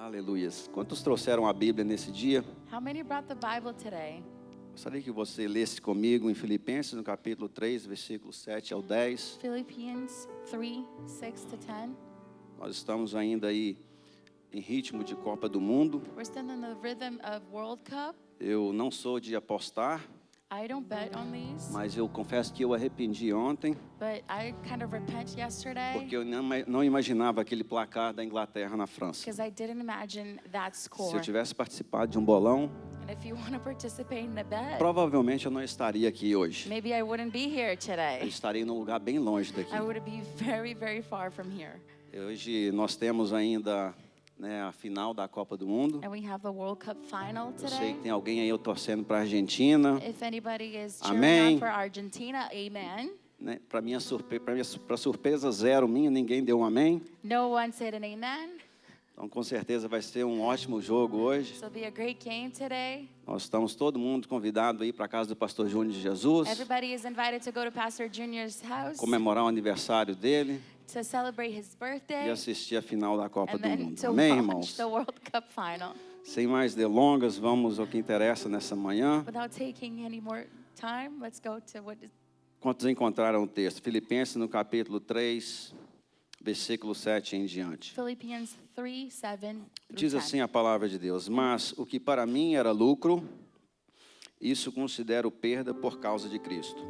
Aleluias. Quantos trouxeram a Bíblia nesse dia? How many brought the Bible today? Gostaria que você lesse comigo em Filipenses, no capítulo 3, versículos 7 ao 10. Philippians 3, 6 to 10. Nós estamos ainda aí em ritmo de Copa do Mundo. We're still in the rhythm of World Cup. Eu não sou de apostar, I don't bet on these, mas eu confesso que eu arrependi ontem, but I kind of repent yesterday porque eu não imaginava aquele placar da Inglaterra na França. because I didn't imagine that Se score. eu tivesse participado de um bolão, And if you want to participate in a bet, provavelmente eu não estaria aqui hoje. maybe I wouldn't be here Eu today. estaria num lugar bem longe daqui. I would be very, very far from here. Hoje nós temos ainda, a final da Copa do Mundo. And we have the World Cup final Eu sei today. que tem alguém aí torcendo para a Argentina. If anybody is cheering Amém. on for Argentina, amen. Para surpresa zero minha, ninguém deu um amém. No one said an amen. Então, com certeza vai ser um ótimo jogo hoje. So it'll be a great game today. Nós estamos todo mundo convidado aí para a casa do pastor Júnior de Jesus, Everybody is invited to go to Pastor Junior's house comemorar o aniversário dele to celebrate his e birthday assistir a final da Copa and do then Mundo. to Amém, watch irmãos? the World Cup final. Sem mais delongas, vamos ao que interessa nessa manhã. Without taking any more time, let's go to what is Quantos encontraram o texto? Filipenses no capítulo 3, versículo 7 em diante. Philippians 3, 7 through Diz 10. assim a palavra de Deus: mas o que para mim era lucro, isso considero perda por causa de Cristo.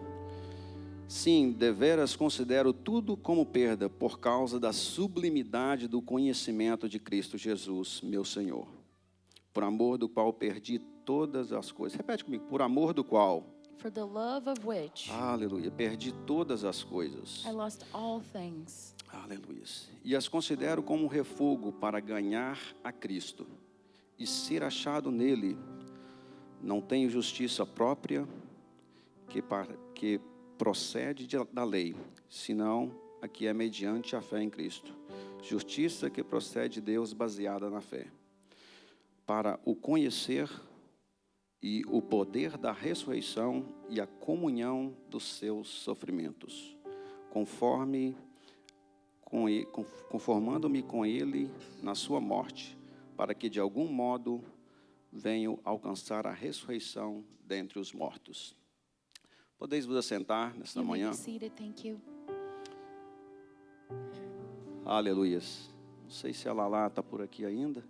Sim, deveras considero tudo como perda por causa da sublimidade do conhecimento de Cristo Jesus, meu Senhor, por amor do qual perdi todas as coisas. Repete comigo: por amor do qual, For the love of which aleluia, perdi todas as coisas. I lost all things, Aleluia. E as considero como refúgio para ganhar a Cristo e ser achado nele. Não tenho justiça própria que procede da lei, senão a que é mediante a fé em Cristo. Justiça que procede de Deus baseada na fé, para o conhecer e o poder da ressurreição e a comunhão dos seus sofrimentos, conformando-me com ele na sua morte, para que de algum modo venho alcançar a ressurreição dentre os mortos. Podeis vos assentar nesta you may manhã? be seated. Thank you. Aleluias. Não sei se a Lala está por aqui ainda.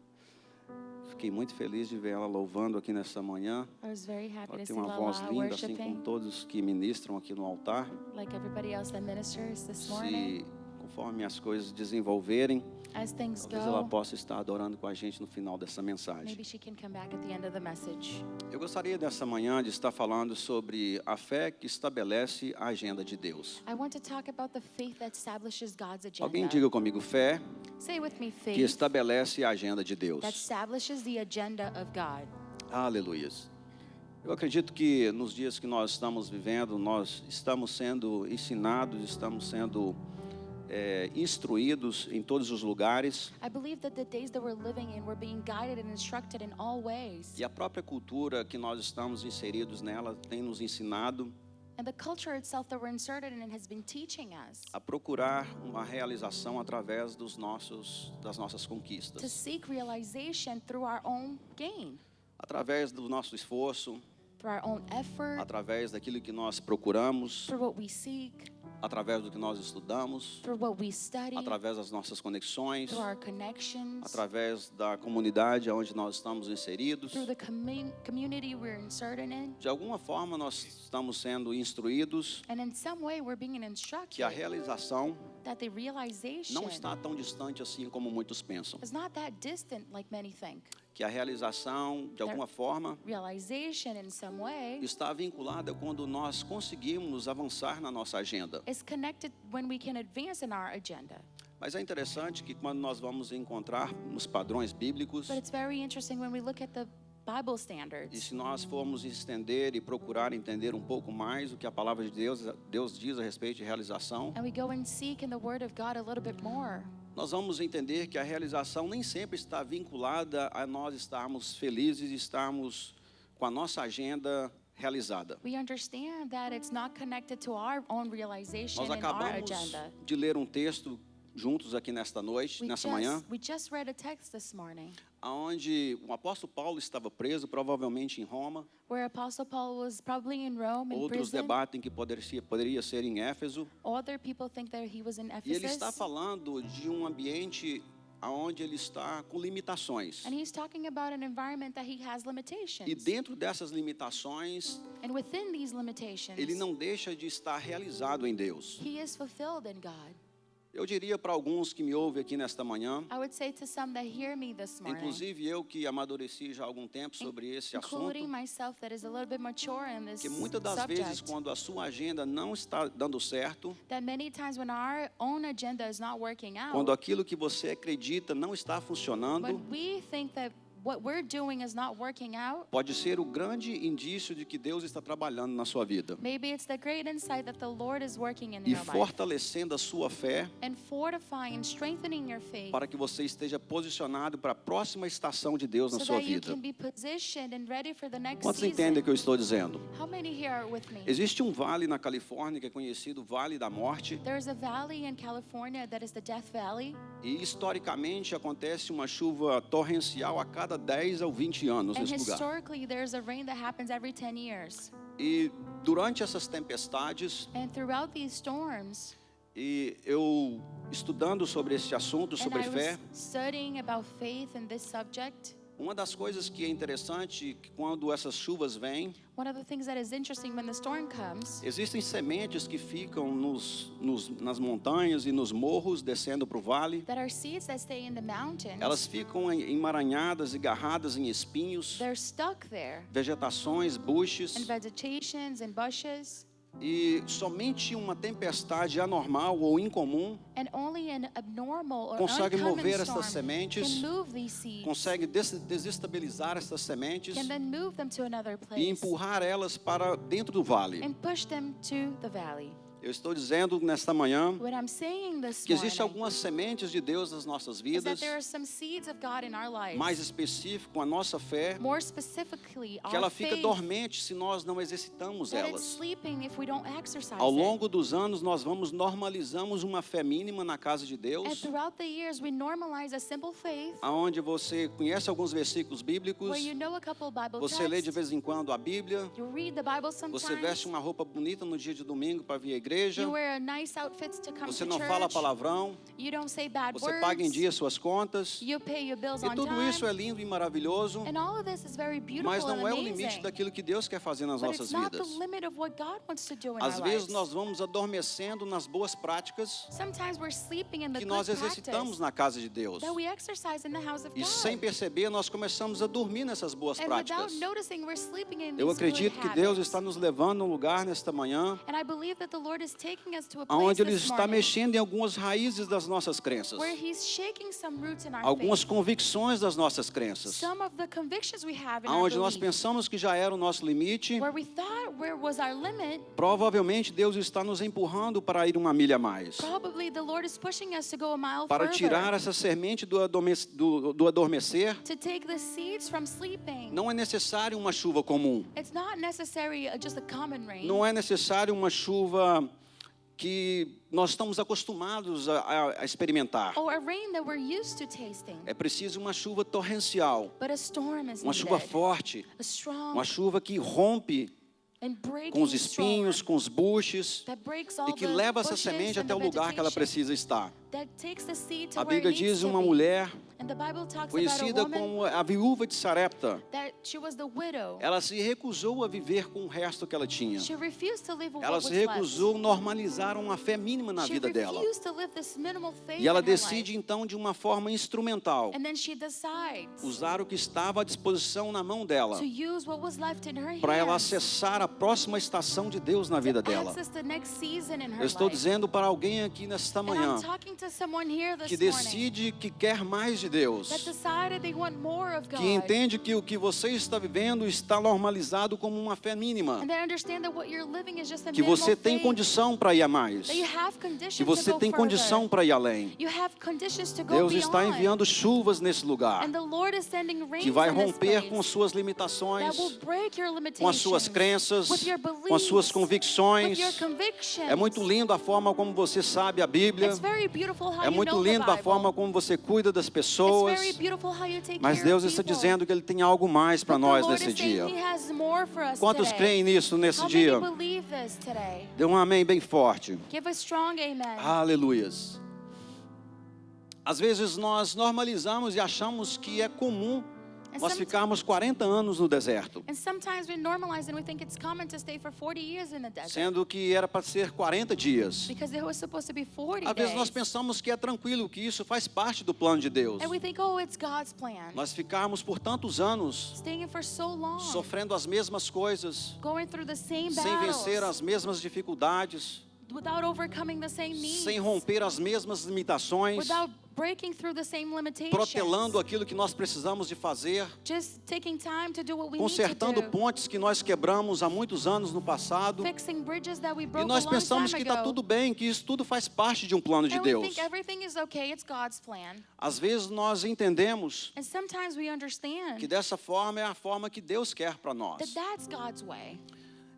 Fiquei muito feliz de ver ela louvando aqui nesta manhã. I was very happy Ela to tem see uma voz Lala linda, assim worshiping como todos que ministram aqui no altar. like everybody else that ministers this morning. Se conforme as coisas desenvolverem, As things talvez ela go, possa estar adorando com a gente no final dessa mensagem. maybe she can come back at the end of the message. Eu gostaria nessa manhã de estar falando sobre a fé que estabelece a agenda de Deus. I want to talk about the faith that establishes God's agenda. Alguém diga comigo: fé Say with me, que faith estabelece a agenda de Deus. that establishes the agenda of God. Aleluias. Eu acredito que nos dias que nós estamos vivendo, nós estamos sendo ensinados, estamos sendo instruídos em todos os lugares. I believe that the days that we're living in, we're being guided and instructed in all ways. E a própria cultura que nós estamos inseridos nela tem nos ensinado And the culture itself that we're inserted in has been teaching us a procurar uma realização através das nossas to conquistas, seek realization through our own gain, através do nosso esforço, through our own effort, através daquilo que nós procuramos, through what we seek, através do que nós estudamos, through what we study, através das nossas conexões, through our connections, através da comunidade onde nós estamos inseridos. through the community we're inserted in. De alguma forma nós estamos sendo instruídos And in some way, we're being que a instructed realização that the realization não está tão distante assim como muitos pensam. is not that distant like many think. Que a realização, de alguma forma, Realization in some way está vinculada quando nós conseguimos avançar na nossa agenda. is connected when we can advance in our agenda. Mas é interessante que quando nós vamos encontrar nos padrões bíblicos, But it's very interesting when we look at the Bible e standards. se nós formos estender e procurar entender um pouco mais o que a palavra de Deus diz a respeito de realização, And we go and seek in the Word of God a little bit more. nós vamos entender que a realização nem sempre está vinculada a nós estarmos felizes e estarmos com a nossa agenda realizada. We understand that it's not connected to our own realization Nós and our acabamos agenda. de ler um texto juntos aqui nesta noite, nessa manhã, We just read a text this morning onde o apóstolo Paulo estava preso, provavelmente em Roma. where Apostle Paul was probably in Rome in Outros prison. debatem que poderia ser em Éfeso. Other people think that he was in E ele está Ephesus. falando de um ambiente onde ele está com limitações. And he's talking about an environment that he has limitations. E dentro dessas limitações, And within these limitations, ele não deixa de estar realizado em Deus. he is fulfilled in God. Eu diria para alguns que me ouvem aqui nesta manhã, I would say to some that hear me this morning, inclusive eu que amadureci já há algum tempo sobre esse including assunto, myself that is a little bit mature in this que muitas das vezes subject, quando a sua agenda não está dando certo, that many times when our own agenda is not working quando out, aquilo que você acredita não está funcionando, when we think that what we're doing is not working out, pode ser o grande indício de que Deus está trabalhando na sua vida maybe it's the great insight that the Lord is working in e your life fortalecendo a sua fé and fortifying and strengthening your faith para que você esteja posicionado para a próxima estação de Deus na so sua that you vida. can be positioned and ready for the next Quantos season. entendem o que eu estou dizendo? How many here are with me? Existe um vale na Califórnia que é conhecido Vale da Morte There's a valley in California that is the Death Valley, e historicamente acontece uma chuva torrencial a cada 10 ou 20 anos and nesse lugar. historically there's a rain that happens every 10 years. E durante essas tempestades, And throughout these storms, e eu estudando sobre esse assunto, and sobre I fé, was studying about faith and this subject, uma das coisas que é interessante que quando essas chuvas vêm, one of the things that is interesting when the storm comes, existem sementes que ficam nas montanhas e nos morros descendo para o vale. that are seeds that stay in the mountains. Elas ficam emaranhadas e agarradas em espinhos, They're stuck there, vegetações, bushes. and vegetations and bushes, E somente uma tempestade anormal ou incomum and only an abnormal or consegue uncommon mover storm estas sementes, can move these seeds, consegue desestabilizar estas sementes can then move them to another e place empurrar elas para dentro do vale. and push them to the valley. Eu estou dizendo nesta manhã What I'm saying this que existem morning algumas sementes de Deus nas nossas is vidas, that there are some seeds of God in our lives, mais específico a nossa fé, more specifically que our ela fica faith, dormente se nós não exercitamos that it's elas. sleeping if we don't exercise Ao it. longo dos anos nós normalizamos uma fé mínima na casa de And Deus, throughout the years we normalize a simple faith aonde você conhece alguns versículos bíblicos, where you know a couple Bible você lê de texts, vez em quando a Bíblia, you read the Bible você veste sometimes, uma roupa bonita no dia de domingo para vir à igreja, you wear a nice outfits to come você to não church, fala palavrão, you don't say bad você paga em words, dia suas contas, you pay your bills e on tudo time, isso é lindo e maravilhoso, and all of this is very beautiful mas não and é o amazing, limite daquilo que Deus quer fazer nas but nossas it's not the vidas. limit of what God wants to do in Às our vezes lives. nós vamos adormecendo nas boas práticas Sometimes we're sleeping in the que good nós exercitamos practice na casa de Deus. that we exercise in the house of E God. sem perceber, nós começamos a dormir nessas boas And without práticas. noticing, we're sleeping in Eu these good acredito que Deus habits. está nos levando a um lugar nesta manhã And I believe that the Lord is taking us to a place onde Ele this está morning mexendo em algumas raízes das nossas crenças, where He's shaking some roots in our algumas faith. convicções das nossas crenças, Some of the convictions we have in our aonde nós belief, pensamos que já era o nosso limite, where we thought where was our limit, provavelmente Deus está nos empurrando para ir uma milha a mais, probably the Lord is pushing us to go a mile para further, tirar essa semente do adormecer. to take the seeds from sleeping. Não é necessário uma chuva comum, It's not necessary just a common rain. não é necessário uma chuva que nós estamos acostumados a experimentar. Or a rain that we're used to tasting. É preciso uma chuva torrencial, But a storm is uma chuva needed. forte, A strong uma chuva que rompe and breaking com os espinhos, storm com os buches that breaks all e que the leva essa bushes semente and até o the lugar que ela vegetation, precisa estar. that takes the seed to A where Bíblia it needs diz to uma be. mulher And the Bible talks about a conhecida woman como a viúva de Sarepta. that she was the widow. Ela se recusou a viver com o resto que ela tinha. She refused to live with Ela what se was left. recusou a normalizar uma fé mínima na She vida dela. refused to live this minimal faith E ela in her decide life. então de uma forma instrumental And then she decides usar o que estava à disposição na mão dela to use what was left in her para ela hands acessar a próxima estação de Deus na vida to dela. access the next season in her Eu estou life. dizendo para alguém aqui nesta And manhã I'm talking to someone here this que morning decide que quer mais de Deus, that decided they want more of God. que entende que o que você está vivendo está normalizado como uma fé mínima, And they understand that what you're living is just a que minimal você tem faith, condição para ir a mais, that you have conditions que você to go tem further. condição para ir além. You have conditions to go Deus beyond. está enviando chuvas nesse lugar And the Lord is sending rains que vai in this romper place com suas that limitações, will break your com as suas limitations, crenças, with your com as suas beliefs, convicções. with your convictions. É muito lindo a forma como você sabe a Bíblia. It's very beautiful beautiful how É you muito know the lindo a Bible. forma como você cuida das It's pessoas. very beautiful how you take Mas care Deus of está people. dizendo que Ele tem algo mais para But the nós Lord nesse is saying dia. He has more for us Quantos today. creem nisso nesse How dia? many believe this today? Dê um amém bem forte. Give a strong amen. Aleluias. Às vezes nós normalizamos e achamos que é comum nós ficarmos 40 anos no deserto, And sometimes we normalize and we think it's common to stay for 40 years in the desert. sendo que era para ser 40 dias. Because it was supposed to be 40 Às vezes nós days. pensamos que é tranquilo, que isso faz parte do plano de Deus. And we think, oh, it's God's plan. Nós ficarmos por tantos anos Staying for so long. sofrendo as mesmas coisas, Going through the same sem battles. vencer as mesmas dificuldades, Without overcoming the same needs. sem romper as mesmas limitações, Without breaking through the same limitations. protelando aquilo que nós precisamos de fazer, Just taking time to do what we need consertando to do. pontes que nós quebramos há muitos anos no passado. Fixing bridges that we E broke nós a long pensamos time que está ago. tudo bem, que isso tudo faz parte de um plano de And we Deus. think everything is okay, it's God's plan. Às vezes nós entendemos And sometimes we understand que dessa forma é a forma que Deus quer para nós. that that's God's way.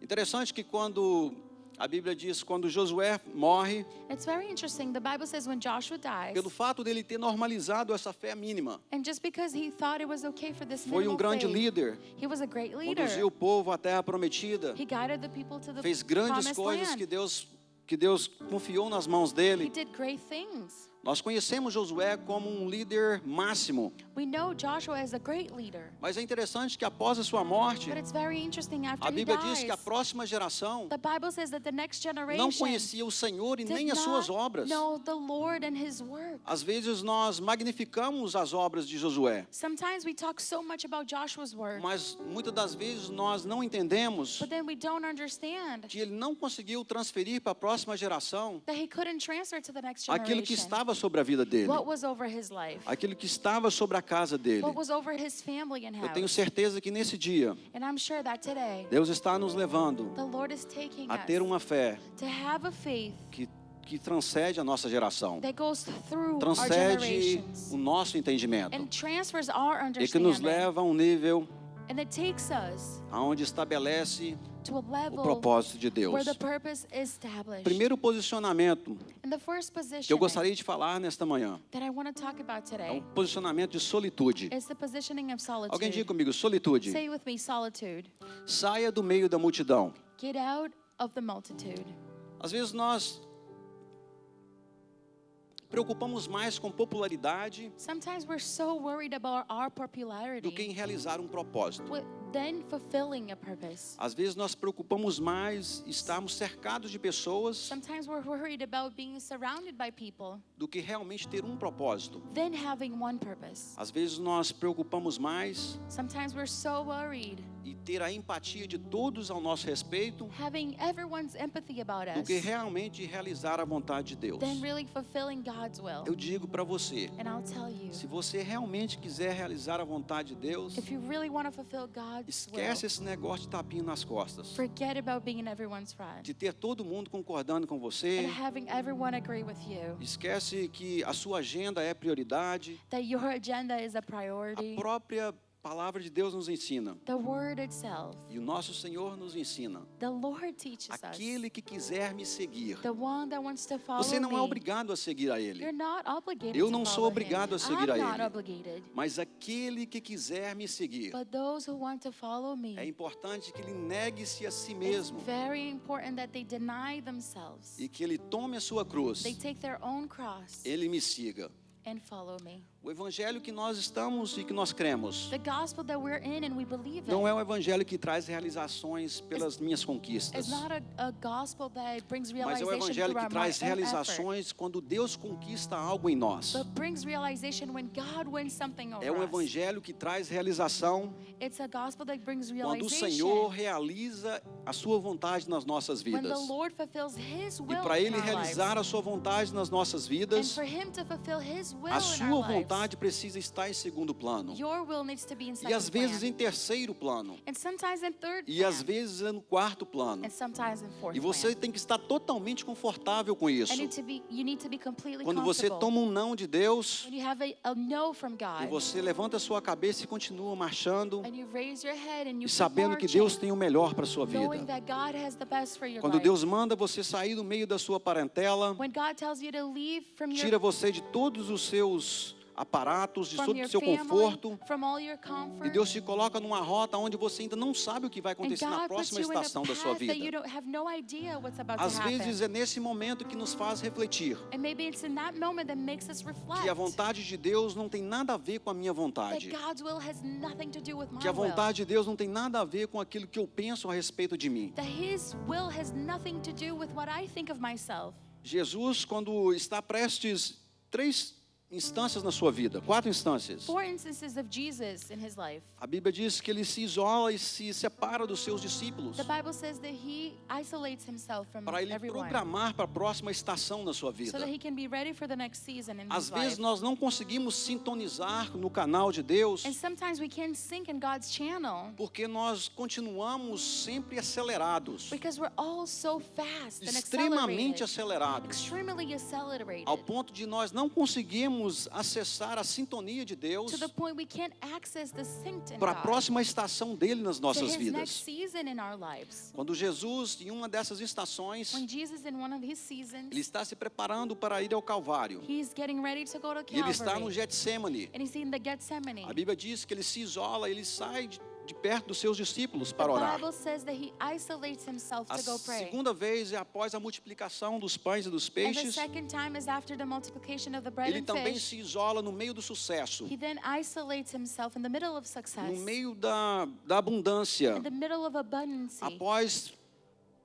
Interessante que quando a Bíblia diz, quando Josué morre, It's very interesting. The Bible says when Joshua dies, pelo fato dele ter normalizado essa fé mínima, and just because he thought it was okay for this foi minimal grande faith, líder, he was a great leader. conduziu o povo à terra prometida, He guided the people to the fez grandes promised coisas land. que Deus confiou nas mãos He dele. did great things. Nós conhecemos Josué como um líder máximo, We know Joshua is a great leader. mas é interessante que após a sua morte, But it's very interesting after a he Bíblia dies. diz que a próxima geração The Bible says that the next generation não conhecia o Senhor e did nem as suas not obras. know the Lord and His work. Às vezes nós magnificamos as obras de Josué, Sometimes we talk so much about Joshua's work, mas muitas das vezes nós não entendemos but then we don't understand que ele não conseguiu transferir para a próxima geração that he couldn't transfer to the next aquilo que generation estava sobre a vida dele, what was over his life, aquilo que estava sobre a casa dele. what was over his family and Eu tenho house. certeza que nesse dia And I'm sure that today Deus está nos levando the Lord is taking a ter us uma fé to have a faith que transcende a nossa geração, that goes through our transcende generations o nosso entendimento and transfers our e que nos understanding, leva a um nível and it takes us aonde estabelece to a o level propósito de Deus. where the purpose is established. Primeiro posicionamento And the first que eu position gostaria de falar nesta manhã that I want to talk about é um today posicionamento de solitude. is the positioning of Alguém diga solitude. comigo, solitude. Say with me, solitude. Saia do meio da multidão. Get out of the multitude. Às vezes nós preocupamos mais com popularidade Sometimes we're so worried about our do que em popularity realizar um propósito. than fulfilling a purpose. Às vezes nós preocupamos mais estarmos cercados de pessoas Sometimes we're worried about being surrounded by people do que realmente ter um propósito. than having one purpose. Às vezes nós preocupamos mais Sometimes we're so worried em ter a empatia de todos ao nosso respeito having everyone's empathy about do us que realmente realizar a vontade de Deus. than really fulfilling God's will. Eu digo para você, And I'll tell you, se você realmente quiser realizar a vontade de Deus, if you really want to fulfill God's esquece will, esse negócio de tapinha nas costas, forget about being in everyone's front de ter todo mundo concordando com and você. having everyone agree with you, Esquece que a sua agenda é prioridade. that your agenda is a A priority. própria palavra de Deus nos ensina, The word itself, e o nosso Senhor nos ensina: the Lord teaches us. aquele que quiser me seguir. The one that wants to follow Você não é me. obrigado a seguir a Ele, You're not obligated Eu to não sou follow obrigado him. a seguir I'm a not ele. obligated. mas aquele que quiser me seguir. But those who want to follow me, É importante que ele negue-se a si it's mesmo very important that they deny themselves. e que ele tome a sua cruz. They take their own cross Ele me siga. and follow me. O evangelho que nós estamos e que nós cremos The gospel that we're in and we believe não in é o evangelho que traz realizações pelas minhas conquistas, is not a gospel that brings mas é o realization evangelho through que our traz own effort, realizações quando Deus conquista algo em nós. but brings realization when God wins something over É um us. evangelho que traz realização It's a gospel that brings quando o realization Senhor realiza a sua vontade nas nossas when the vidas. Lord fulfills His E will para in Ele our lives. realizar a sua vontade nas nossas And vidas, for Him to fulfill His will a in sua our lives, vontade vontade precisa estar em segundo plano. Your will needs to be in E às second vezes plan. em terceiro plano. And sometimes in third E às plan. vezes no quarto plano. And sometimes in fourth E você plan. tem que estar totalmente confortável com isso. You need to be completely Quando você comfortable. toma um não de Deus When you have a no from e God. você levanta a sua cabeça e continua marchando And you raise your head and you e keep sabendo que marching, Deus tem o melhor para a sua knowing vida. that God has the best for your Quando life. Deus manda você sair do meio da sua parentela, When God tells you to leave from tira você de todos os seus aparatos, de todo o seu family, conforto, from all your comfort, e Deus te coloca numa rota onde você ainda não sabe o que vai and acontecer na God puts próxima you in a estação da sua path that you vida. don't have no idea what's about Às to happen. vezes é nesse momento que nos faz refletir And maybe it's in that moment that makes us reflect que a vontade de Deus não tem nada a ver com a minha that vontade. God's will has nothing to do with my Que a will. vontade de Deus não tem nada a ver com aquilo que eu penso a respeito de mim. That His will has nothing to do with what I think of myself. Jesus, quando está prestes 3 instâncias na sua vida, 4 instâncias. 4 instances of Jesus in His life. A Bíblia diz que ele se isola e se separa dos seus discípulos The Bible says that He isolates Himself from para ele everyone programar para a próxima estação na sua so vida. that He can be ready for the next season in Às His vezes life. nós não conseguimos sintonizar no canal de Deus And sometimes we can't sync in God's channel porque nós continuamos sempre acelerados, because we're all so fast and extremamente accelerated, acelerados, extremely accelerated, ao ponto de nós não conseguirmos acessar a sintonia de Deus to the point we can't access the sync in para a God próxima estação dele nas to nossas His next vidas. season in our lives. Quando Jesus, em uma dessas estações, When Jesus in one of His seasons, ele está se preparando para ir ao Calvário. He's getting ready to go to E ele está no Calvary, Getsemane. and He's in the Gethsemane. A Bíblia diz que ele se isola, ele sai de perto dos seus discípulos para The orar. Bible says that He isolates Himself A to go pray. segunda vez é após a multiplicação dos pães e dos And the peixes. second time is after the multiplication of the bread Ele and também fish. se isola no meio do sucesso, He then isolates Himself in the middle of success, no meio da abundância, in the middle of abundance, após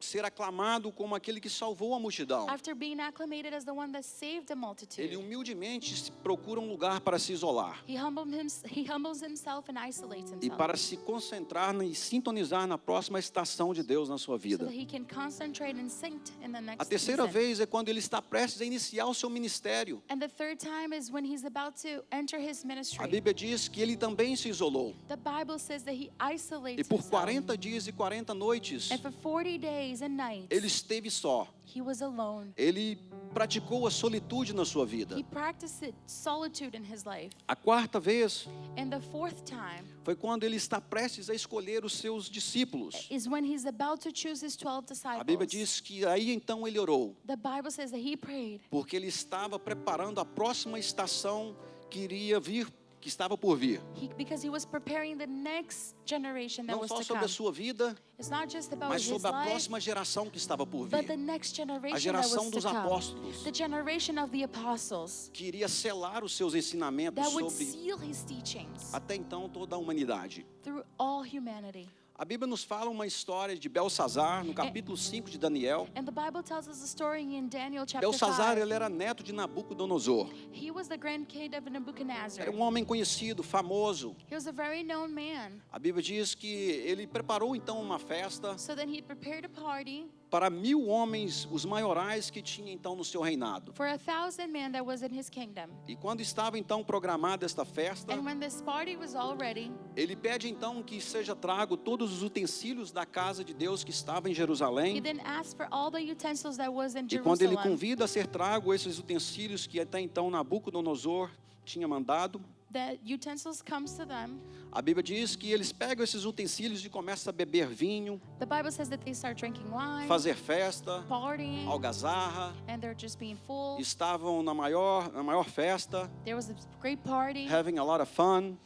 ser aclamado como aquele que salvou a multidão. after being acclimated as the one that saved the multitude. Ele humildemente procura um lugar para se isolar He humbles himself and isolates e himself para se concentrar e sintonizar na próxima estação de Deus na sua so vida. that he can concentrate and sync in the next A terceira season. vez é quando ele está prestes a iniciar o seu ministério. And the third time is when he's about to enter his A ministry. Bíblia diz que ele também se isolou. The Bible says that he E isolates por himself. 40 dias e 40 noites, And for 40 days and nights, ele esteve só. he was alone. Ele praticou a solitude na sua vida. He practiced solitude in his life. A quarta vez And the fourth time foi quando ele está prestes a escolher os seus discípulos. is when he's about to choose his 12 A Bíblia disciples. diz que aí então ele orou, The Bible says that he prayed porque ele estava preparando a próxima estação que iria vir, que estava por vir. because he was preparing the next generation that Não was só to sobre come. a sua vida, It's not just about mas his sobre a life, próxima geração que estava por but the vir. next generation A that geração was dos to come. apóstolos, The generation of the apostles que iria selar os seus ensinamentos that would sobre seal his teachings até então toda a humanidade. through all humanity. A Bíblia nos fala uma história de Belsazar, no capítulo 5 de Daniel. And the Bible tells us a story in Daniel chapter Belsazar, 5. ele era neto de Nabucodonosor. He was the grandkid of Nebuchadnezzar. Era um homem conhecido, famoso. He was a very known man. A Bíblia diz que ele preparou então uma festa So then he prepared a party para 1000 homens, os maiorais que tinha então no seu reinado. for 1,000 men that was in his kingdom. E quando estava então programada esta festa, And when this party was all ready, ele pede então que seja trago todos os utensílios da casa de Deus que estava em he Jerusalém. then asked for all the utensils that was in E quando ele Jerusalem. convida a ser trago esses utensílios que até então Nabucodonosor tinha mandado, The utensils comes to them. a Bíblia diz que eles pegam esses utensílios e começam a beber vinho, The Bible says that they start drinking wine, fazer festa, partying, algazarra. and they're just being full. Estavam na maior festa, There was a great party, having a lot of fun,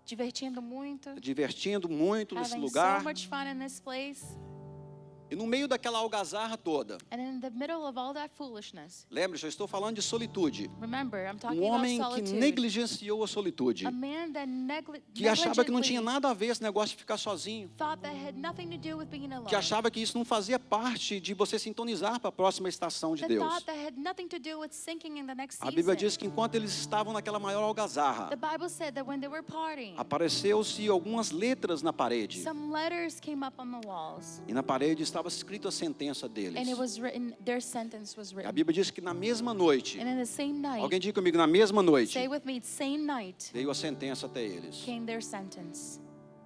divertindo muito, divertindo muito nesse having lugar. so much fun in this place. E no meio daquela algazarra toda, And in the middle of all that foolishness, lembre-se, eu estou falando de solitude. remember, I'm talking Um about homem que solitude. negligenciou a solitude, A man that que achava que não negligently tinha nada a ver esse negócio de ficar sozinho, thought that had nothing to do with being alone. que achava que isso não fazia parte de você sintonizar para a próxima estação de That Deus. thought that had nothing to do with sinking in the next A season. Bíblia diz que enquanto eles estavam naquela maior algazarra, The Bible said that when they were partying, apareceu-se algumas letras na parede. some letters came up on the walls. E na parede estava escrito a sentença deles. And it was written, their sentence was A written. Bíblia diz que na mesma noite, And in the same night, alguém diga comigo, na mesma noite, say with me, same night veio a sentença até eles. came their sentence.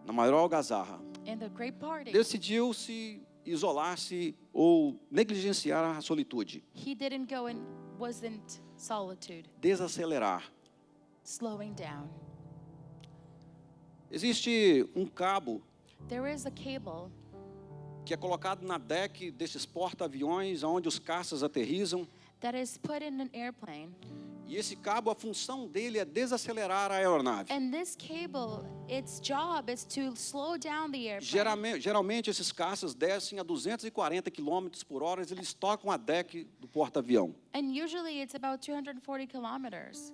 Na maior algazarra, In the great party, decidiu se isolar-se ou negligenciar a solitude, he didn't go and wasn't solitude, desacelerar. slowing down. Existe um cabo There is a cable que é colocado na deck desses porta-aviões, onde os caças aterrissam. that is put in an airplane. E esse cabo, a função dele é desacelerar a aeronave. And this cable, its job is to slow down the airplane. Geralmente esses caças descem a 240 km por hora, eles tocam a deck do porta-avião. And usually it's about 240 kilometers.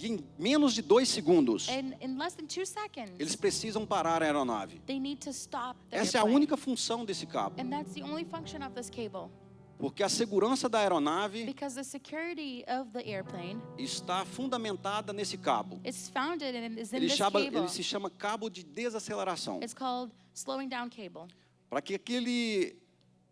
E em menos de 2 segundos, And in less than 2 seconds, eles precisam parar a aeronave. they need to stop the Essa é a airplane. única função desse cabo. And that's the only function of this cable. Porque a segurança da aeronave Because the security of the airplane está fundamentada nesse cabo. is founded and is in Ele, this chama, cable. ele se chama cabo de desaceleração. It's called slowing down cable. Para que aquele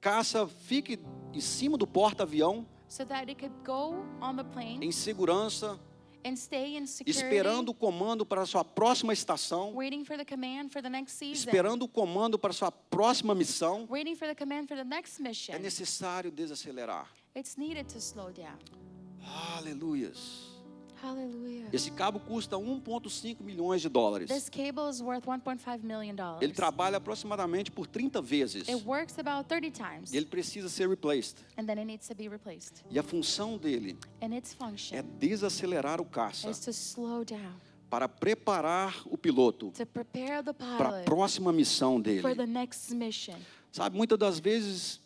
caça fique em cima do porta-avião, So that it could go on the plane em segurança, and stay in security, esperando o comando para a sua próxima estação, waiting for the command for the next season, esperando o comando para a sua próxima missão. waiting for the command for the next É mission. necessário desacelerar. It's needed to slow down. Aleluias. Hallelujah. Esse cabo custa 1,5 milhões de dólares. This cable is worth $1.5 million. Ele trabalha aproximadamente por 30 vezes. It works about 30 times. E ele precisa ser replaced. And then it needs to be replaced. E a função dele And its é function desacelerar o caça is to slow down, para preparar o piloto to prepare the para a pilot próxima missão dele. for the next mission. Sabe, muitas das vezes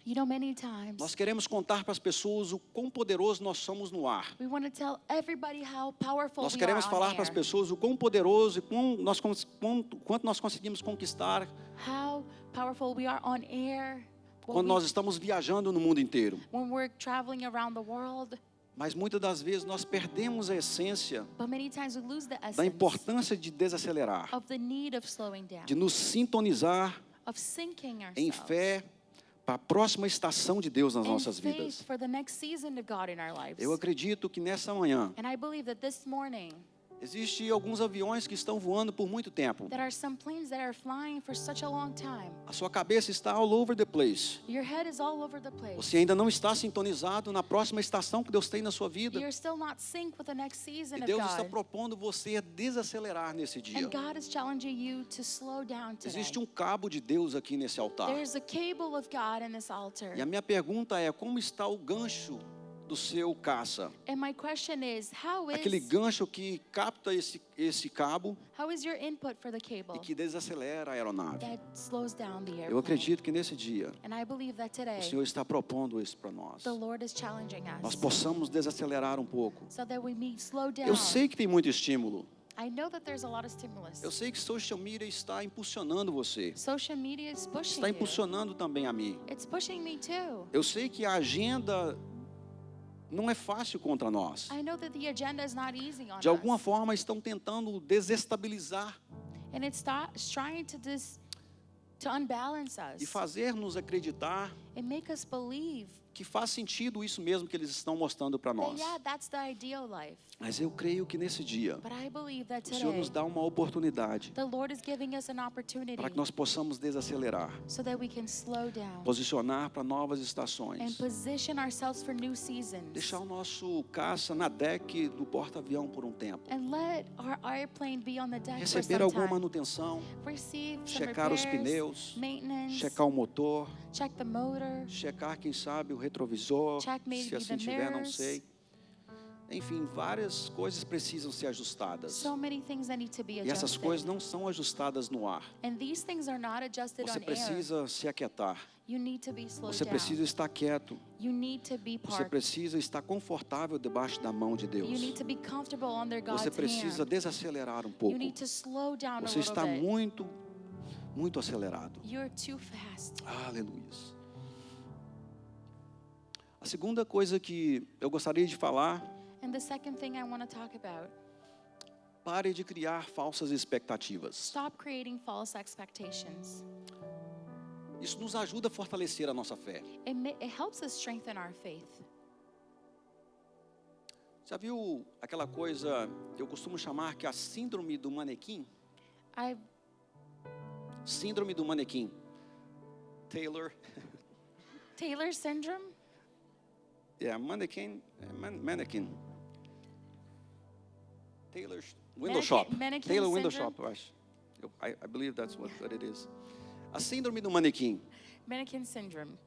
You know, many times nós queremos contar para as pessoas o quão poderoso nós somos no ar. we want to tell everybody how powerful Nós we queremos are falar on para as air. pessoas o quão poderoso e quanto nós conseguimos conquistar How powerful we are on air what quando we- nós estamos viajando no mundo inteiro. when we're traveling around the world. Mas muitas das vezes nós perdemos a essência But many times we lose the da essence importância de desacelerar, of the need of slowing down, de nos sintonizar of syncing em ourselves fé para a próxima estação de Deus nas in nossas faith vidas. for the next season of God in our lives. Eu acredito que nessa manhã And I believe that this morning existem alguns aviões que estão voando por muito tempo. there are some planes that are flying for such a long time. A sua cabeça está all over the place. Your head is all over the place. Você ainda não está sintonizado na próxima estação que Deus tem na sua vida. You're still not synced with the next season E of Deus está God. propondo você a desacelerar nesse dia. And God is challenging you to slow down today. Existe um cabo de Deus aqui nesse altar. There's a cable of God in this altar. E a minha pergunta é, como está o gancho do seu caça? And my question is, Aquele gancho que capta esse cabo how is your input for the e cable que desacelera a aeronave. that slows down the Eu airplane? acredito que nesse dia And I believe that o today Senhor está propondo isso para nós. the Lord is challenging Nós us possamos desacelerar um pouco. so that we may slow down. Eu sei que tem muito estímulo. I know that there's a lot of stimulus. Eu sei que social media está impulsionando você. Social media is pushing Está you. impulsionando também a mim. It's pushing me too. Eu sei que a agenda não é fácil contra nós. I know that the agenda is not easy on De alguma us. forma estão tentando desestabilizar And it's trying to unbalance e us fazer-nos acreditar and make us believe que faz sentido isso mesmo que eles estão mostrando para that, nós. yeah, that's the ideal life. Mas eu creio que nesse dia But I believe that o Senhor today nos dá uma oportunidade the Lord is giving us an opportunity para que nós possamos desacelerar, so that we can slow down posicionar para novas and estações, position ourselves for new seasons deixar o nosso caça na deck do porta-avião por um tempo, and let our airplane be on the deck for receber some alguma time. manutenção, Receive some checar os repairs, pneus, maintenance, checar o motor, check the motor, checar, quem sabe, o retrovisor, check maybe se assim the tiver, não mirrors. sei. Enfim, várias coisas precisam ser ajustadas. so many things that need to be E essas adjusted. coisas não são ajustadas no ar. And these things are not adjusted Você on air. precisa se aquietar. You need to be slowed Você down. precisa estar quieto. You need to be Você parked. precisa estar confortável debaixo da mão de Deus. You need to be comfortable under God's Você precisa hand. desacelerar um You pouco. need to slow down Você a está little bit. muito acelerado. You're too fast. Aleluia. A segunda coisa que eu gostaria de falar, And the second thing I want to talk about, pare de criar falsas expectativas. stop creating false expectations. Isso nos ajuda a fortalecer a nossa fé. It helps us strengthen our faith. Já viu aquela coisa que eu costumo chamar que é a síndrome do manequim? Síndrome do manequim. Taylor Syndrome? Yeah, mannequin. Taylor's window shop. Mannequin Taylor window syndrome? shop, eu acho. I believe that's what it is. A síndrome do manequim Mannequin syndrome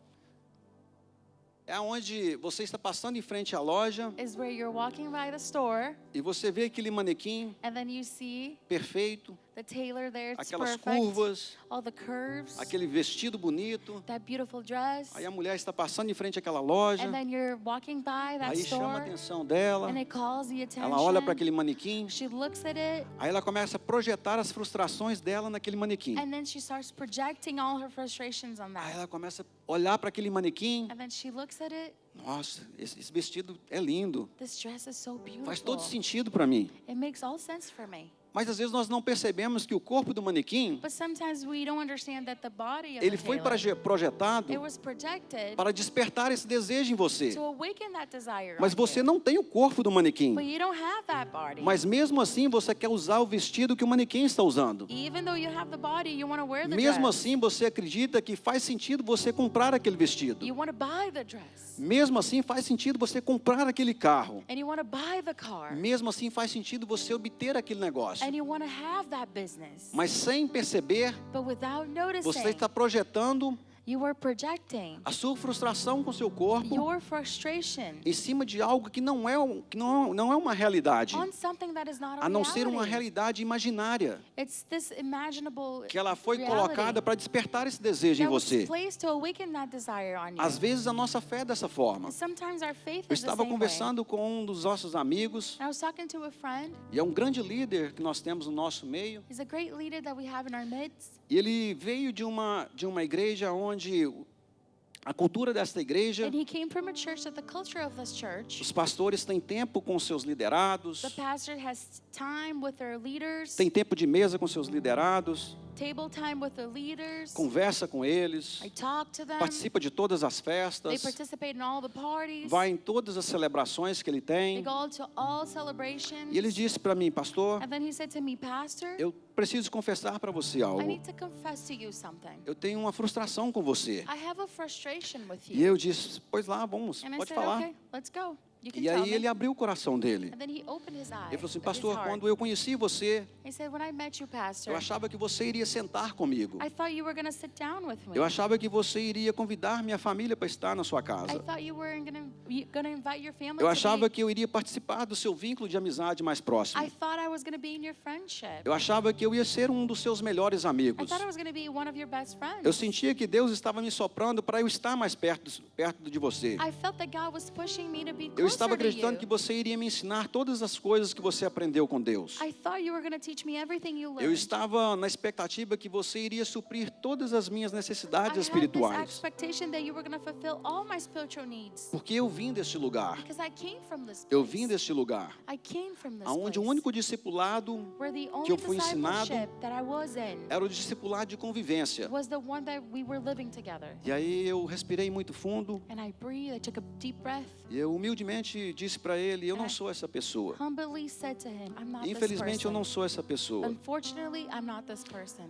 é onde você está passando em frente à loja is where you're walking by the store e você vê aquele manequim and then you see perfeito, the tailor there, it's aquelas perfect. curvas, All the curves, aquele vestido bonito. that beautiful dress. Aí a mulher está passando em frente àquela loja, And then you're walking by that aí chama a store atenção dela, and it calls the attention. ela olha para aquele manequim, She looks at it aí ela começa a projetar as frustrações dela naquele manequim. and then she starts projecting all her frustrations on Aí that. ela começa a olhar para aquele manequim. And then she looks at it. Nossa, esse vestido é lindo. This dress is so beautiful. Faz todo sentido para mim. It makes all sense for me. Mas às vezes nós não percebemos que o corpo do manequim, But sometimes we don't understand that the body of ele the foi tailor, projetado it was projected para despertar esse desejo em você. to awaken that desire. Mas on você you. não tem o corpo do manequim. But you don't have that body. Mas mesmo assim você quer usar o vestido que o manequim está usando. Even though you have the body, you want to wear the Mesmo dress. assim você acredita que faz sentido você comprar aquele vestido. You want to buy the dress. Mesmo assim faz sentido você comprar aquele carro. And you want to buy the car. Mesmo assim faz sentido você obter aquele negócio. And you want to have that business. Mas sem perceber, But without noticing, você está projetando you are projecting a sua frustração com seu corpo your frustration em cima de algo que não é uma realidade, on something that is not a a não ser uma reality. realidade imaginária, It's this imaginable que ela foi reality colocada para despertar esse desejo em that was você. placed to awaken that desire on you. Às vezes a nossa fé é dessa forma. And sometimes our faith Eu is the estava same way. conversando com um dos nossos amigos, I was talking to a friend. e é um grande líder que nós temos no nosso meio, He's a great leader that we have in our midst. e ele veio de uma igreja onde a cultura desta igreja, And he came from a church that the culture of this church, os pastores têm tempo com seus liderados, the pastor has time with their leaders, tem tempo de mesa com seus liderados, table time with the leaders. conversa com eles, I talk to them. participa de todas as They festas, participate in all the parties. vai em todas as celebrações que ele They tem. go to all celebrations. E ele disse para mim, pastor, And then he said to me, Pastor, eu preciso confessar para você I algo. need to confess to you something. Eu tenho uma frustração com você. I have a frustration with E you. eu disse, pois lá, vamos, And I pode said, falar. okay, let's go. You can E tell aí me. ele abriu o coração dele. And then he opened his eyes. Ele falou assim, his pastor, heart. quando eu conheci você, He said, when I met you, Pastor, eu achava que você iria sentar comigo. I thought you were going to sit down with me. Eu achava que você iria convidar minha família para estar na sua I casa. thought you were going to invite your family Eu to achava be. que eu iria participar do seu vínculo de amizade mais próximo. I thought I was going to be in your friendship. Eu achava que eu ia ser um dos seus melhores I amigos. thought I was going to be one of your best friends. Eu sentia que Deus estava me soprando para eu estar mais perto de você. I felt that God was pushing me to be Eu closer estava to acreditando you. que você iria me ensinar todas as coisas que você aprendeu com Deus. I thought you were going to teach me everything you learned. Eu estava na expectativa que você iria suprir todas as minhas I necessidades had this espirituais. expectation that you were going to fulfill all my spiritual needs. Porque eu vim deste lugar. Because I came from this place. Eu vim deste lugar. I came from this Onde o place. único discipulado Where the que eu only fui ensinado discipleship that I was in era o discipulado de convivência. was the one that we were living together. E aí eu respirei muito fundo And I breathed, I took a deep breath, e eu humildemente disse para ele, eu não sou essa pessoa. humbly said to him, I'm not this Infelizmente eu person. não sou essa pessoa. Unfortunately, I'm not this person.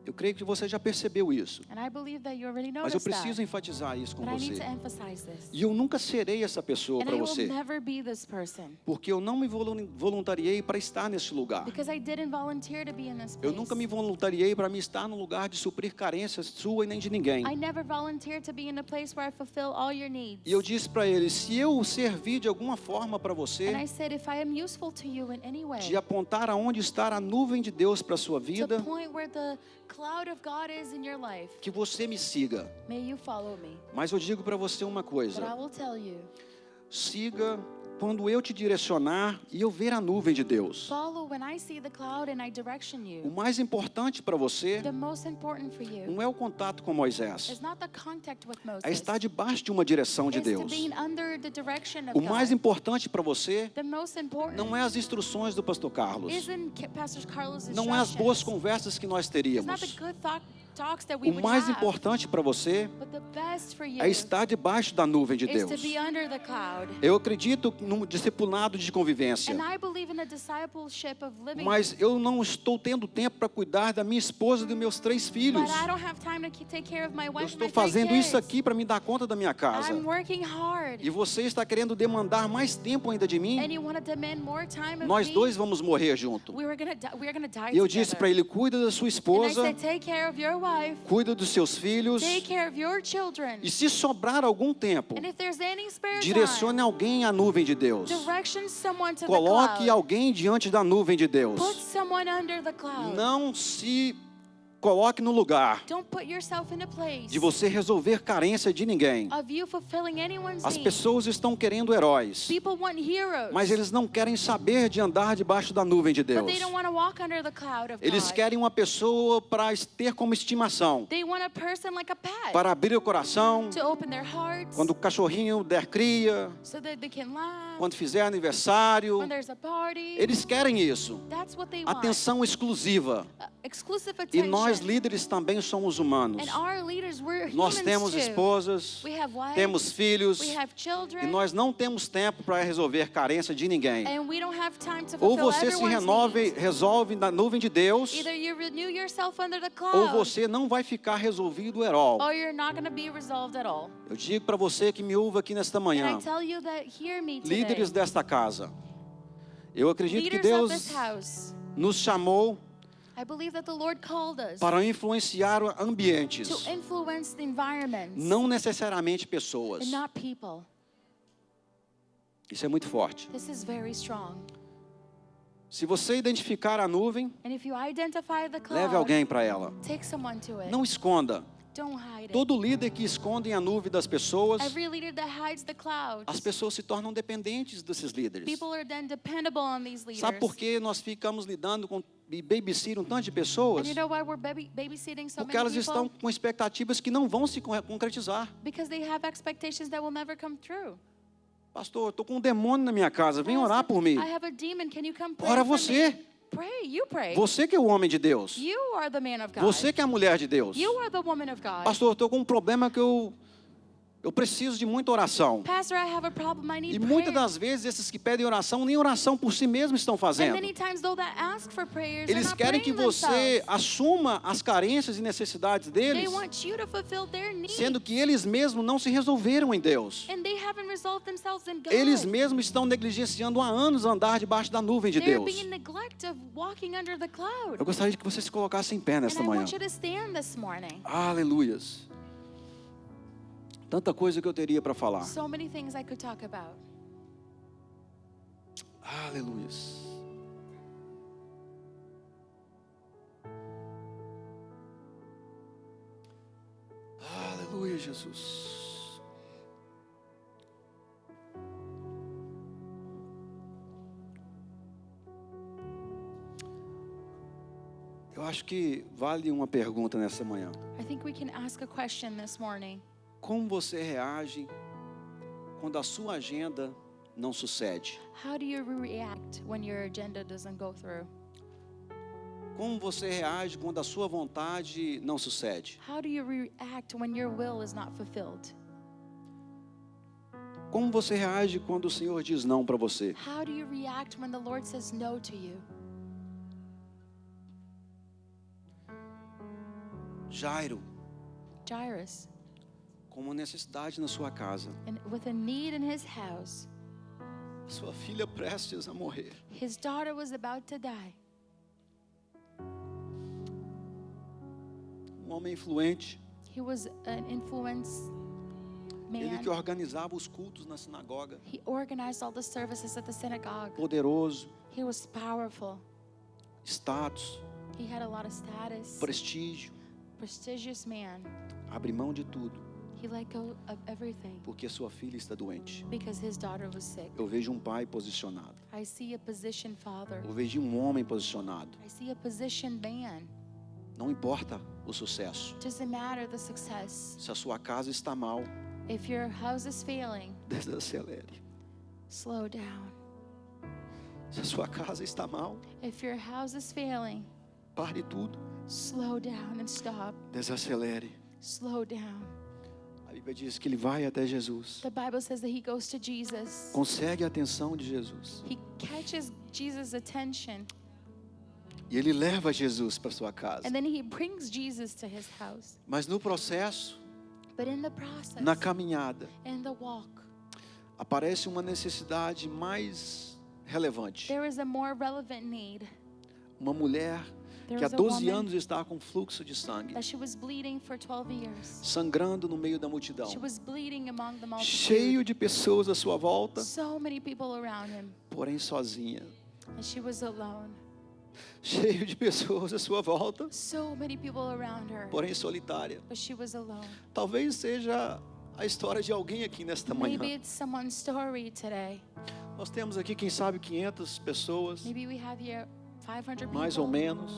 Eu creio que você já percebeu isso. And I believe that you already Mas eu noticed preciso that. enfatizar isso com But I need você. to emphasize this. E eu nunca serei essa pessoa And para I will você. never be this person. Porque eu não me voluntariei para estar neste lugar. Because I didn't volunteer to be in this Eu place. nunca me voluntariei para me estar no lugar de suprir carências sua e nem de ninguém. I never volunteered to be in a place where I fulfill all your needs. E eu disse para ele, se eu servir de alguma forma para And I você, said, if I am useful to you in any way, de apontar aonde está a nuvem de Deus para a sua to vida, point where the cloud of God is in your life, que você me siga. may you follow me. Mas eu digo para você uma But I coisa, will tell you, siga quando eu te direcionar e eu ver a nuvem de Deus. follow when I see the cloud and I direction O you. mais importante para você The most important for you não é o contato com Moisés, is not the contact with Moses. é estar debaixo de uma direção de It's to Deus. being under the direction of O mais God. importante para você The most important não é as instruções do pastor Carlos, isn't Pastor Carlos' não é as boas instructions. conversas que nós It's not teríamos, the good talks that we O would mais have. importante para você But the best for you é estar debaixo da nuvem de is Deus. to be under the cloud. Eu acredito no discipulado de convivência, And I believe in a discipleship of living. mas eu não estou tendo tempo para cuidar da minha esposa e dos meus 3 filhos. But I don't have time to take care of my Eu wife and estou my 3 fazendo isso kids. aqui para me dar conta da minha casa. I'm working hard. E você está querendo demandar mais tempo ainda de mim? And you want to demand more time of Nós me? dois vamos morrer junto. We're gonna die E eu disse para together. ele, cuida da sua And I esposa, said, take care of your wife, cuida dos seus filhos. take care of your children. E se sobrar algum tempo, And if there's any spare direcione alguém à nuvem de Deus. time, direction someone to the Coloque cloud. alguém diante da nuvem de Deus. Put someone under the cloud. Não se coloque no lugar Don't put yourself in a place de você resolver carência de ninguém. of you fulfilling anyone's As need. pessoas estão querendo heróis, People want heroes, mas eles não querem saber de andar debaixo da nuvem de but Deus. they don't want to walk under the cloud of Eles God. querem uma pessoa para ter como estimação, They want a person like a pet para abrir o coração, to open their hearts quando o cachorrinho der cria, so that they can laugh quando fizer aniversário. when there's a party. Eles querem isso. That's what they want. Atenção exclusiva. Exclusive E attention. nós líderes também somos humanos. And our leaders, we're Nós humans temos too. esposas, We have wives, temos filhos, we have e children, nós não temos tempo para resolver carência de ninguém. and we don't have time to Ou fulfill você se everyone's needs. resolve na nuvem de Deus, Either you renew yourself under the ou cloud, você não vai ficar resolvido at all. or you're not going to be resolved at all. Eu digo para você que me ouve aqui nesta And manhã, I tell you that, hear me today. líderes desta casa, eu acredito que Leaders of this Deus house, nos chamou I believe that the Lord called us para influenciar ambientes, to influence the environments não necessariamente pessoas. and not people. Isso é muito forte. This is very strong. Se você identificar a nuvem, And if you identify the cloud, leve alguém para ela. take someone to it. Não esconda. Don't hide it. Todo líder que esconde a nuvem das pessoas, Every leader that hides the clouds, as pessoas se tornam dependentes desses líderes. people are then dependable on these leaders. Sabe por que nós ficamos lidando com e babysitter um tanto de pessoas? And you know why we're babysitting so Porque many elas people? estão com expectativas que não vão se concretizar. Because they have expectations that will never come true. Pastor, eu estou com um demônio na minha casa, vem orar por mim. I have a demon. Can you come pray Ora for você. me? Pray. You pray. Você que é o homem de Deus. You are the man of God. Você que é a mulher de Deus. You are the woman of God. Pastor, eu estou com um problema que eu preciso de muita oração. Pastor, I have a problem. I need E prayer. muitas das vezes esses que pedem oração, nem oração por si mesmos estão And fazendo. many times, though that ask for prayers, they're Eles not querem que praying você themselves. assuma as carências e necessidades They deles, want you to fulfill their needs. sendo que eles mesmos não se resolveram em Deus. And they haven't resolved themselves in God. Eles mesmos estão negligenciando há anos andar debaixo da nuvem de They're Deus. being neglect of walking under the cloud. Eu gostaria que você se colocasse em pé nesta And I manhã. want you to stand this morning. Aleluias. Tanta coisa que eu teria para falar. So many things I could talk about. Aleluias. Aleluia, Jesus. Eu acho que vale uma pergunta nessa manhã. I think we can ask a question this morning. Como você reage quando a sua agenda não sucede? How do you react when your agenda doesn't go through? Como você reage quando a sua vontade não sucede? How do you react when your will is not fulfilled? Como você reage quando o Senhor diz não para você? How do you react when the Lord says no to you? Jairo, Jairus, com uma necessidade na sua casa, and with a need in his house, sua filha prestes a morrer. his daughter was about to die. Um homem influente, He was an influence ele que man. organizava os cultos na sinagoga, He organized all the services at the synagogue. poderoso, He was powerful. status, He had a lot of status. prestígio, Prestigious man. abre mão de tudo, He let go of everything porque sua filha está doente. because his daughter was sick. Eu vejo um pai posicionado, I see a positioned father. eu vejo um homem posicionado. I see a positioned man. Não importa o sucesso, Doesn't matter the success. se a sua casa está mal, If your house is failing, desacelere. slow down. Se a sua casa está mal, If your house is failing, pare tudo. Slow down and stop. Desacelere. Slow down. A Bíblia diz que ele vai até Jesus. The Bible says that he goes to Jesus. Consegue a atenção de Jesus. He catches Jesus' attention. E ele leva Jesus para sua casa. And then he brings Jesus to his house. Mas no processo, But in the process, na caminhada, in the walk, aparece uma necessidade mais relevante. there is a more relevant need. Uma mulher There que há was a 12 woman anos está com fluxo de sangue, that she was bleeding for 12 years. sangrando no meio da multidão. She was bleeding among the multitude. Cheio de pessoas à sua volta, So many people around him. porém sozinha. And she was alone. Cheio de pessoas à sua volta, So many people around her. porém solitária. But she was alone. Talvez seja a história de alguém aqui nesta manhã. Maybe it's someone's story today. Nós temos aqui, quem sabe, 500 pessoas, Maybe we have here 500 people. mais ou menos,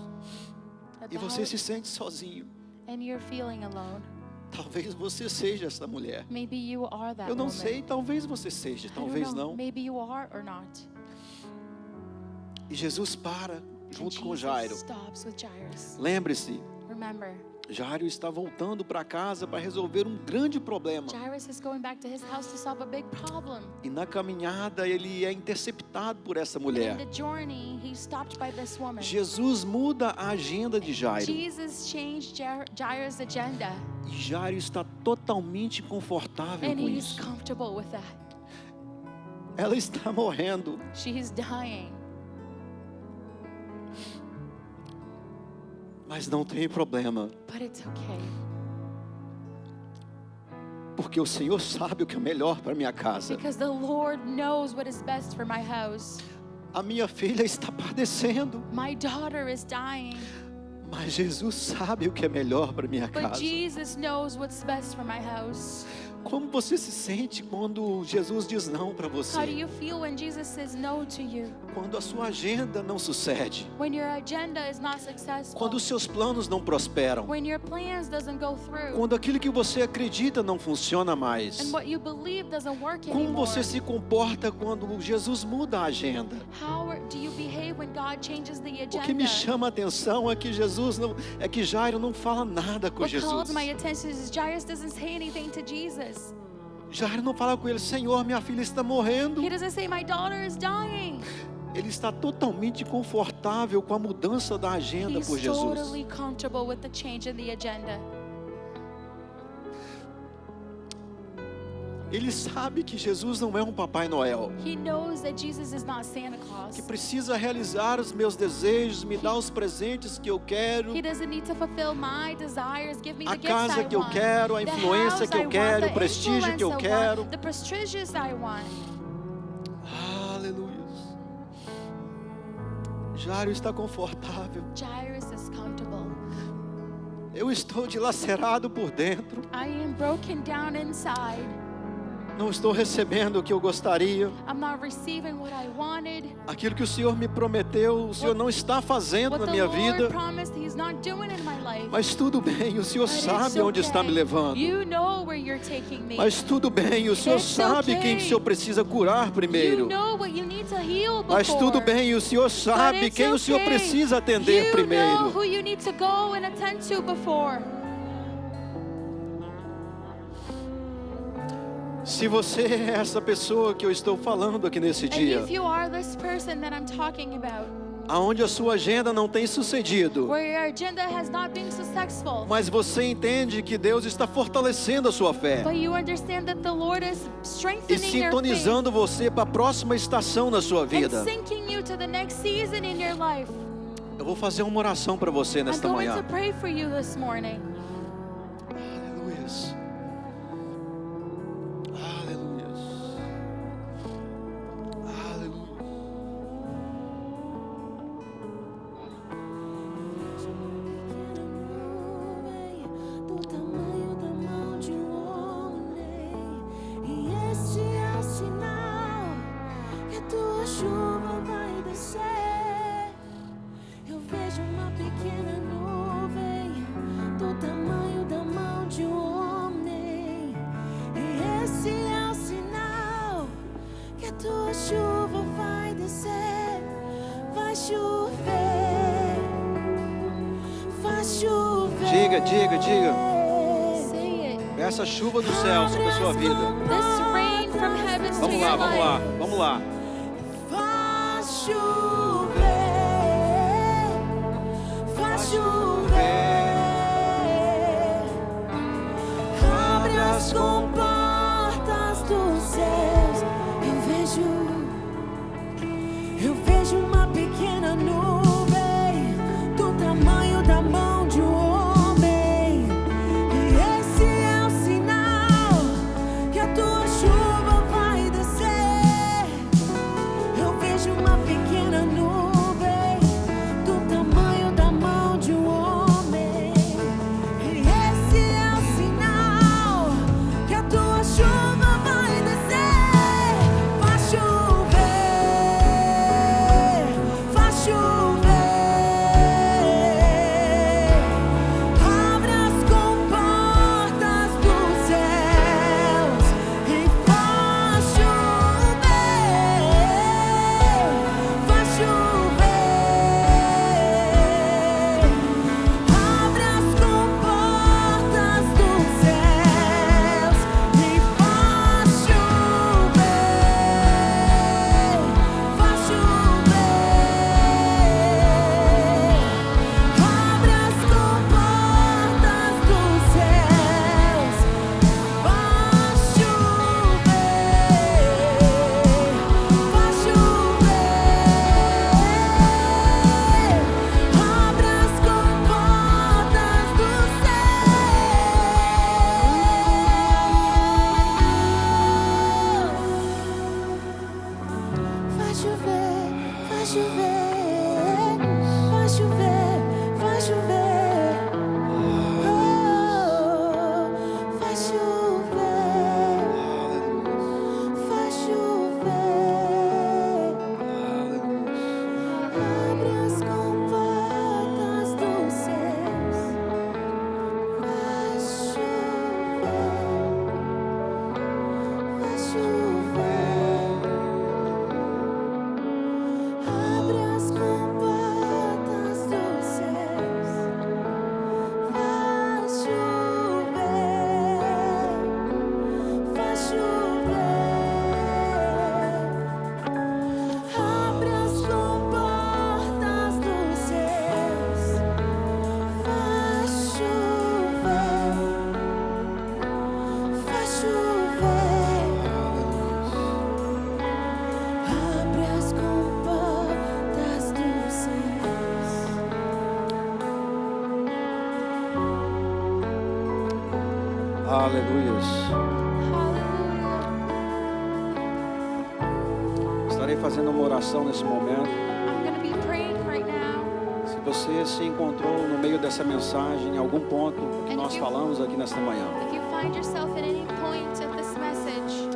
e você about, se sente sozinho. and you're feeling alone. Talvez você seja essa mulher. Maybe you are that Eu não woman. sei, talvez você seja, I don't talvez know. não. Maybe you are or not. E Jesus para And junto com Jesus Jairo. stops with Jairus. Lembre-se, Remember, Jairo está voltando para casa para resolver um grande problema. Jairus is going back to his house to solve a big problem. E na caminhada ele é interceptado por essa In mulher. the journey, he's stopped by this woman. Jesus muda a agenda de Jairo. Jesus changed Jairus' agenda, E Jairo está totalmente confortável and com he's isso. comfortable with that. Ela está morrendo. She's dying, Mas não tem problema, but it's okay porque o Senhor sabe o que é melhor para minha casa. because the Lord knows what is best for my house. A minha filha está padecendo, My daughter is dying, mas Jesus sabe o que é melhor para minha but casa. Jesus knows what's best for my house. Como você se sente quando Jesus diz não para How do você? you feel when Jesus says no to you? Quando a sua agenda não sucede? When your agenda is not successful? Quando os seus planos não prosperam? When your plans doesn't go through? Quando aquilo que você acredita não funciona mais? And what you believe doesn't work Como anymore? você se comporta quando Jesus muda a agenda? How do you behave when God changes the O que agenda? me chama a atenção é que Jairo não fala nada com What Jesus. calls my attention is Jairus doesn't say anything to Jesus. Jairo não fala com ele: Senhor, minha filha está morrendo. He doesn't say, my daughter is dying. Ele está totalmente confortável com a mudança da agenda por He's Jesus. totally comfortable with the change in the agenda. Ele sabe que Jesus não é um Papai Noel, He knows that Jesus is not Santa Claus. que precisa realizar os meus desejos, me dar os presentes que eu quero, He doesn't need to fulfill my desires, give me a the gifts I casa que eu want, quero, a the influência house que I eu want, quero, the o prestígio que eu influence I quero. want, the prestigious I want. Aleluia. Jairo está confortável. Jairus is comfortable. Eu estou dilacerado por dentro. I am broken down inside. Não estou recebendo o que eu gostaria. I'm not receiving what I wanted. Aquilo que o Senhor me prometeu, o Senhor não está fazendo What na the minha Lord vida. promised He's not doing in my life. Mas tudo bem, o Senhor But it's sabe onde está me okay. levando. You know where you're taking me. Mas tudo bem, o Senhor It's sabe okay. quem que o Senhor precisa curar You primeiro. know what you need to heal before. Mas tudo bem, o Senhor But sabe it's quem o Senhor okay. precisa atender You know primeiro. who you need to go and attend to before. Se você é essa pessoa que eu estou falando aqui nesse And dia, if you are this person that I'm talking about, aonde a sua agenda não tem sucedido, where your agenda has not been successful, mas você entende que Deus está fortalecendo a sua fé but you understand that the Lord is e strengthening your faith sintonizando você para a próxima estação na sua and vida, sinking you to the next season in your life. eu vou fazer uma oração para você I'm nesta going to manhã. pray for you this morning. Aleluia. Aleluia. Aleluia. Do tamanho da mão de homem, e esse é o sinal que a tua chuva vai descer. Eu vejo uma pequena nuvem do tamanho da mão de homem. faz chover. Diga, diga, diga. Say it. Essa chuva do céu sobre a sua vida. This rain from heavens to Vamos lá, your vamos lá, life. vamos lá. Faz chover, faz chover. Abre as comportas dos céus. Eu vejo uma pequena nuvem do tamanho da mão de um homem. E esse é o sinal que a tua chuva vai descer. Eu vejo uma pequena nuvem do tamanho da mão de um homem. E esse é o sinal que a tua chuva vai descer. Faz chover, faz chover. Abre as comportas dos céus e faz chover, faz chover. Abre as comportas dos céus e faz chover, faz chover. Abre as comportas dos céus, faz chover, faz chover. Abre as comportas dos céus. Faz chover, faz chover, faz chover, faz chover. Oh, faz chover, faz chover. Abre as comportas dos céus. Faz chover, faz chover. Abre as comportas dos céus. Faz chover, faz chover. Abre as comportas dos céus. Faz chover, faz chover. Abre as comportas dos céus. Aleluias. Hallelujah. Estarei fazendo uma oração nesse momento. I'm going to be praying right now. Se você se encontrou no meio dessa mensagem, em algum ponto que nós falamos aqui nesta manhã, If you find yourself at any point of this message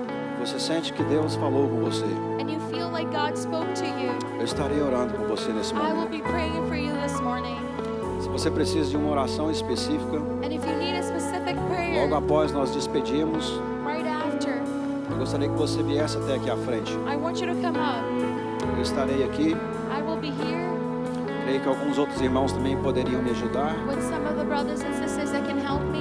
você sente que Deus falou com você, and you feel like God spoke to you, eu estarei orando com você nesse I will momento. be praying for you this morning. Se você precisa de uma oração específica, And if you need a specific prayer logo após nós despedimos, right after, eu gostaria que você viesse até aqui à frente. I want you to come up. Eu estarei aqui, I will be here creio que alguns outros irmãos também poderiam me ajudar. with some of the brothers and sisters that can help me.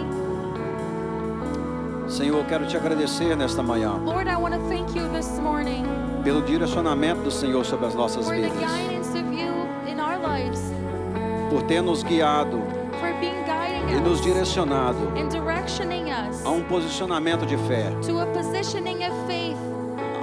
Senhor, eu quero te agradecer nesta manhã Lord, I want to thank you this morning pelo direcionamento do Senhor sobre as nossas for the vidas, guidance of you in our lives, por ter nos guiado for being guiding e nos us direcionado and directioning us a um posicionamento de fé, to a positioning of faith.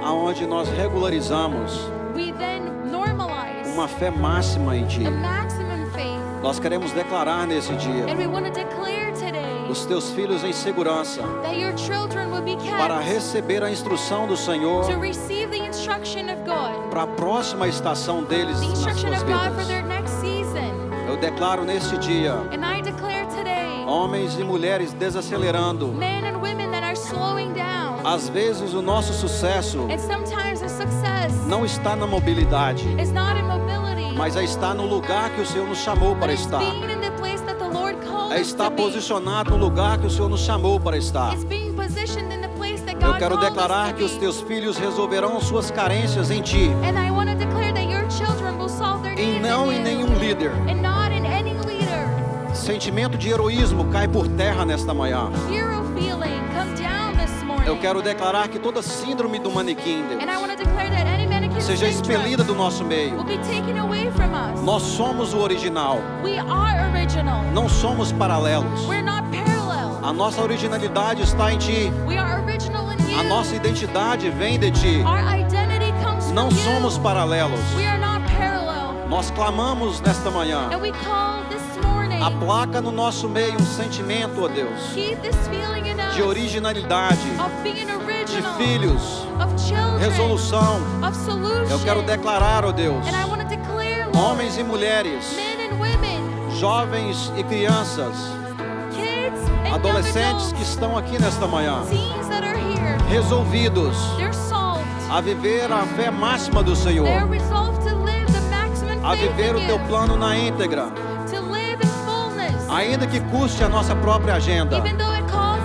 aonde nós regularizamos We then normalize uma fé máxima em Ti. a maximum faith. Nós queremos declarar nesse dia And we want to declare today os Teus filhos em segurança that your children will be para kept receber a instrução do Senhor to receive the instruction of God, para a próxima estação deles the nas instruction suas of God for vidas. their next season. Eu declaro neste dia, And I declare today, homens e mulheres desacelerando. men and women that are slowing down. Às vezes o nosso sucesso And sometimes the success não está na mobilidade, is not in mobility, mas está no lugar que o Senhor nos chamou but para it's estar. being in the place that the Lord called É us estar to be. posicionado no lugar que o Senhor nos chamou para estar. It's being positioned in the place that Eu God quero called declarar us que to os be. teus filhos resolverão suas carências em Ti, And I want to declare that your children will solve their e needs não em in you, nenhum líder. and not in any leader. sentimento de heroísmo cai por terra nesta manhã. Hero feeling, come down this morning. Eu quero declarar que toda síndrome do manequim, And I Deus, want to declare that any mannequin seja syndrome expelida do nosso will meio. be taken away from us. Nós somos o original, We are original. não somos paralelos. We're not parallel. A nossa originalidade está em Ti. We are original in you. A nossa identidade vem de Ti. Our identity comes from Não you. somos paralelos. We are not parallel. Nós clamamos nesta manhã. And we call this morning, Aplaca no nosso meio um sentimento, ó Deus, keep this feeling in us de originalidade, of being de original, filhos, of children, resolução. of solution. Eu quero declarar, ó Deus, And I want to declare, Lord, homens e mulheres, men and women, jovens e crianças, kids and adolescentes young que adults, estão aqui nesta manhã, teens that are here, resolvidos they're solved. a viver a fé máxima do Senhor, They're resolved to live the maximum a faith viver in o Teu you, plano na íntegra, to live in fullness, ainda que custe a nossa própria agenda, even though it calls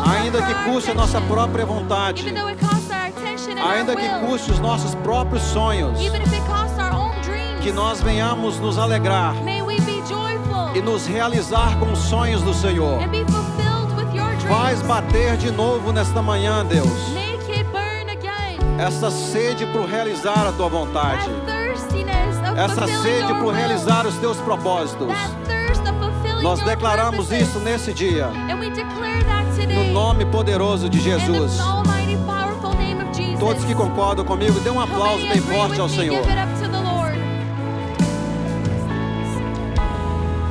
ainda que for our custe a nossa attention, própria vontade, even though it costs our attention and ainda our que will, custe os nossos próprios sonhos, even if it costs our own dreams, que nós venhamos nos alegrar may we be joyful e nos realizar com os sonhos do Senhor. and be fulfilled with your dreams. Faz bater de novo nesta manhã, Deus, Make it burn again. essa sede por realizar a Tua vontade, That thirstiness of essa fulfilling sede your por will. realizar os Teus propósitos. That thirst of fulfilling Nós your declaramos purposes. isso nesse dia, And we declare that today. no nome poderoso de In Jesus. the almighty, powerful name of Jesus. Todos que concordam comigo, dê um How aplauso many bem agree forte with ao me? Senhor. Give it up to the Lord.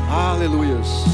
Aleluias.